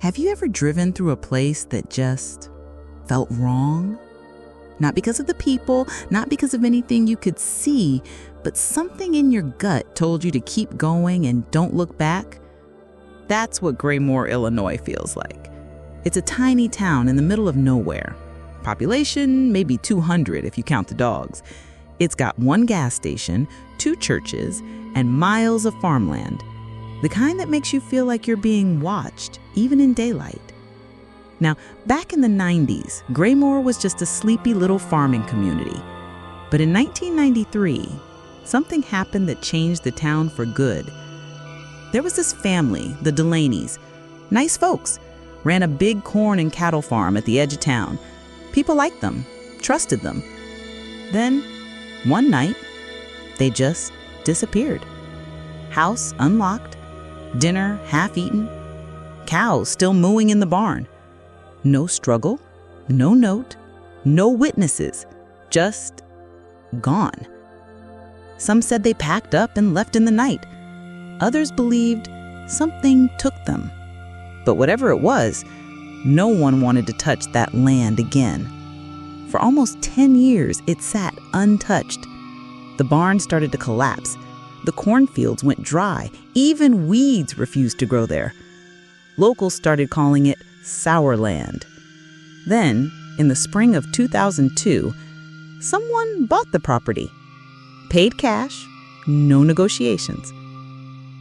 Have you ever driven through a place that just felt wrong? Not because of the people, not because of anything you could see, but something in your gut told you to keep going and don't look back? That's what Graymore, Illinois feels like. It's a tiny town in the middle of nowhere. Population, maybe 200 if you count the dogs. It's got one gas station, 2 churches, and miles of farmland. The kind that makes you feel like you're being watched, even in daylight. Now, back in the 90s, Graymore was just a sleepy little farming community. But in 1993, something happened that changed the town for good. There was this family, the Delaney's. Nice folks, ran a big corn and cattle farm at the edge of town. People liked them, trusted them. Then, one night, they just disappeared. House unlocked, dinner half-eaten, cows still mooing in the barn. No struggle, no note, no witnesses, just gone. Some said they packed up and left in the night. Others believed something took them. But whatever it was, no one wanted to touch that land again. For almost 10 years, it sat untouched. The barn started to collapse. The cornfields went dry. Even weeds refused to grow there. Locals started calling it sour land. Then, in the spring of 2002, someone bought the property. Paid cash, no negotiations.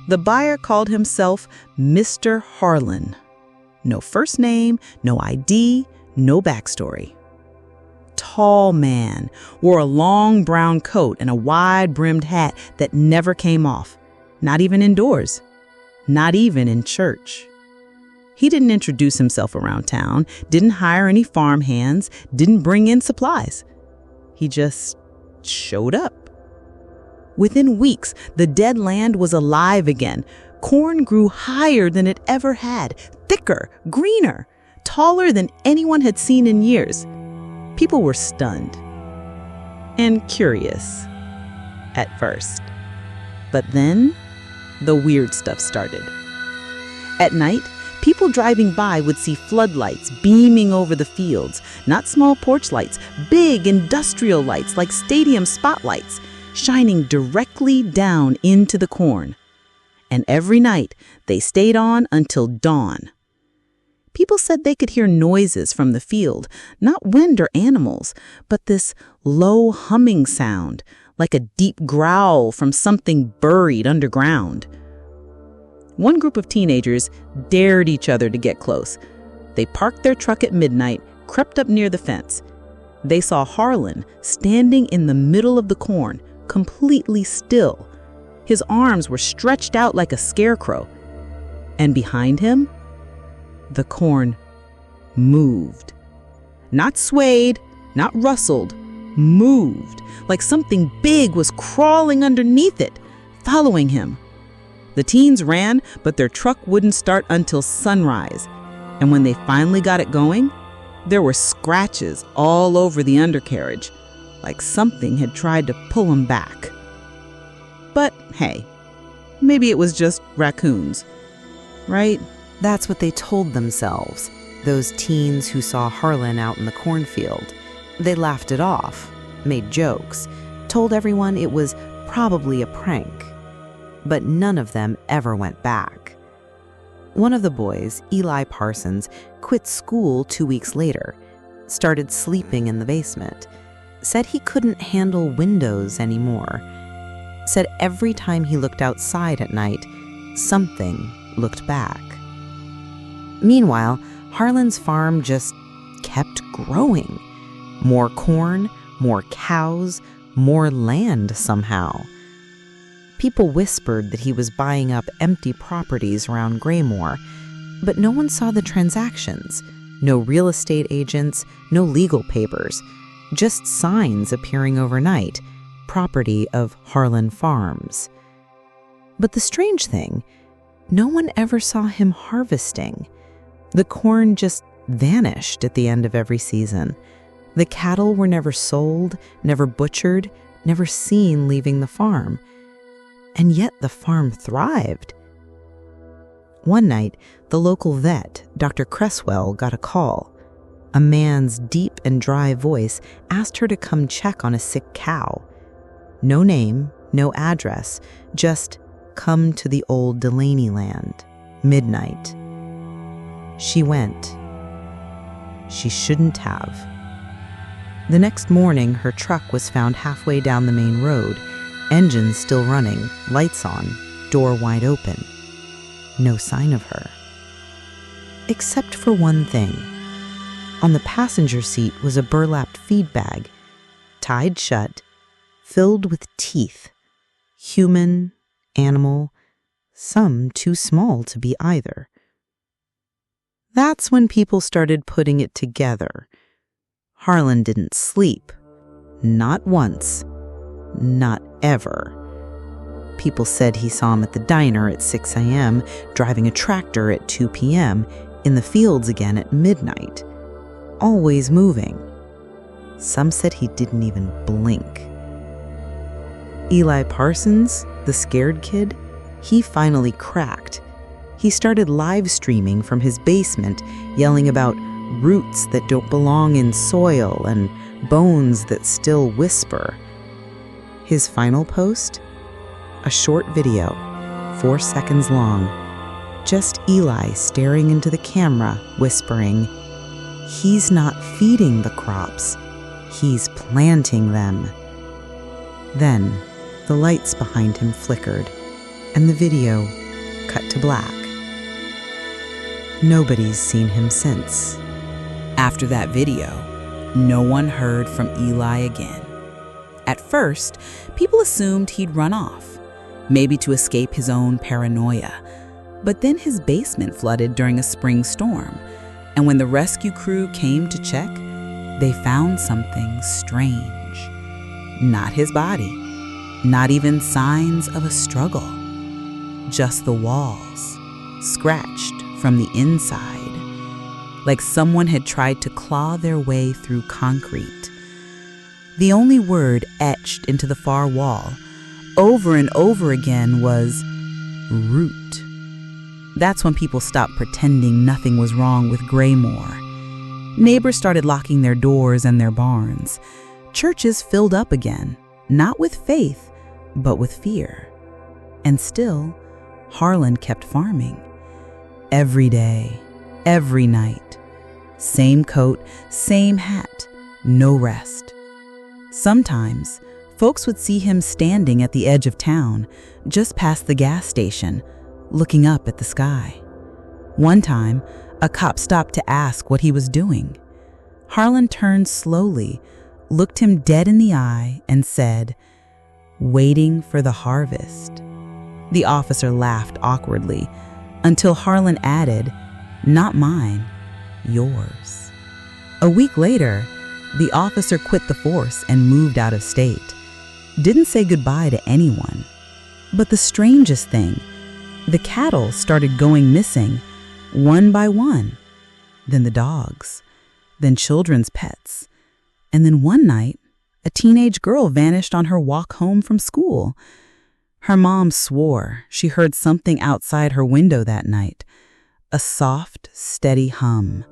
The buyer called himself Mr. Harlan. No first name, no ID, no backstory. Tall man, wore a long brown coat and a wide-brimmed hat that never came off, not even indoors, not even in church. He didn't introduce himself around town, didn't hire any farm hands, didn't bring in supplies. He just showed up. Within weeks, the dead land was alive again. Corn grew higher than it ever had, thicker, greener, taller than anyone had seen in years. People were stunned and curious at first. But then, the weird stuff started. At night, people driving by would see floodlights beaming over the fields, not small porch lights, big industrial lights like stadium spotlights, shining directly down into the corn. And every night, they stayed on until dawn. People said they could hear noises from the field, not wind or animals, but this low humming sound, like a deep growl from something buried underground. One group of teenagers dared each other to get close. They parked their truck at midnight, crept up near the fence. They saw Harlan standing in the middle of the corn, completely still. His arms were stretched out like a scarecrow. And behind him, the corn moved. Not swayed, not rustled, moved, like something big was crawling underneath it, following him. The teens ran, but their truck wouldn't start until sunrise. And when they finally got it going, there were scratches all over the undercarriage, like something had tried to pull them back. But hey, maybe it was just raccoons, right? That's what they told themselves, those teens who saw Harlan out in the cornfield. They laughed it off, made jokes, told everyone it was probably a prank. But none of them ever went back. One of the boys, Eli Parsons, quit school 2 weeks later, started sleeping in the basement, said he couldn't handle windows anymore, said every time he looked outside at night, something looked back. Meanwhile, Harlan's farm just kept growing. More corn, more cows, more land somehow. People whispered that he was buying up empty properties around Graymore, but no one saw the transactions. No real estate agents, no legal papers, just signs appearing overnight, property of Harlan Farms. But the strange thing, no one ever saw him harvesting. The corn just vanished at the end of every season. The cattle were never sold, never butchered, never seen leaving the farm. And yet the farm thrived. One night, the local vet, Dr. Cresswell, got a call. A man's deep and dry voice asked her to come check on a sick cow. No name, no address, just come to the old Delaney land, midnight. She went. She shouldn't have. The next morning, her truck was found halfway down the main road, engines still running, lights on, door wide open. No sign of her. Except for one thing. On the passenger seat was a burlapped feed bag, tied shut, filled with teeth. Human, animal, some too small to be either. That's when people started putting it together. Harlan didn't sleep. Not once. Not ever. People said he saw him at the diner at 6 a.m., driving a tractor at 2 p.m., in the fields again at midnight. Always moving. Some said he didn't even blink. Eli Parsons, the scared kid, he finally cracked. He started live streaming from his basement, yelling about roots that don't belong in soil and bones that still whisper. His final post? A short video, 4 seconds long. Just Eli staring into the camera, whispering, "He's not feeding the crops, he's planting them." Then, the lights behind him flickered, and the video cut to black. Nobody's seen him since. After that video, no one heard from Eli again. At first, people assumed he'd run off, maybe to escape his own paranoia. But then his basement flooded during a spring storm, and when the rescue crew came to check, they found something strange. Not his body, not even signs of a struggle. Just the walls, scratched from the inside, like someone had tried to claw their way through concrete. The only word etched into the far wall, over and over again, was root. That's when people stopped pretending nothing was wrong with Graymore. Neighbors started locking their doors and their barns. Churches filled up again, not with faith, but with fear. And still, Harlan kept farming. Every day, every night. Same coat, same hat, no rest. Sometimes, folks would see him standing at the edge of town, just past the gas station, looking up at the sky. One time, a cop stopped to ask what he was doing. Harlan turned slowly, looked him dead in the eye, and said, "Waiting for the harvest." The officer laughed awkwardly, until Harlan added, "Not mine, yours." A week later, the officer quit the force and moved out of state. Didn't say goodbye to anyone. But the strangest thing, the cattle started going missing, one by one. Then the dogs, then children's pets. And then one night, a teenage girl vanished on her walk home from school. Her mom swore she heard something outside her window that night, a soft, steady hum.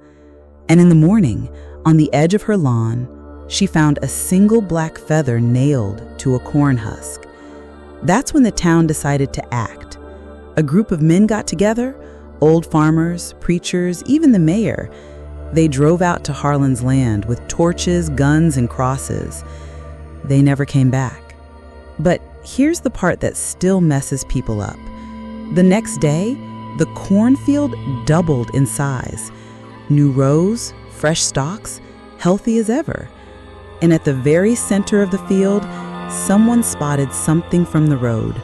And in the morning, on the edge of her lawn, she found a single black feather nailed to a corn husk. That's when the town decided to act. A group of men got together, old farmers, preachers, even the mayor. They drove out to Harlan's land with torches, guns, and crosses. They never came back. But here's the part that still messes people up. The next day, the cornfield doubled in size. New rows, fresh stalks, healthy as ever. And at the very center of the field, someone spotted something from the road.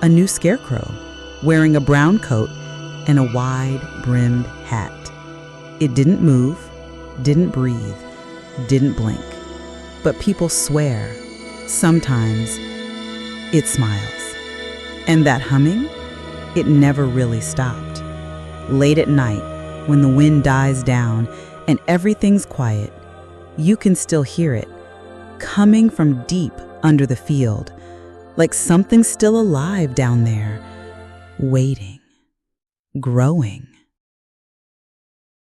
A new scarecrow, wearing a brown coat and a wide-brimmed hat. It didn't move, didn't breathe, didn't blink. But people swear, sometimes, it smiles. And that humming, it never really stopped. Late at night, when the wind dies down and everything's quiet, you can still hear it, coming from deep under the field, like something's still alive down there, waiting. growing.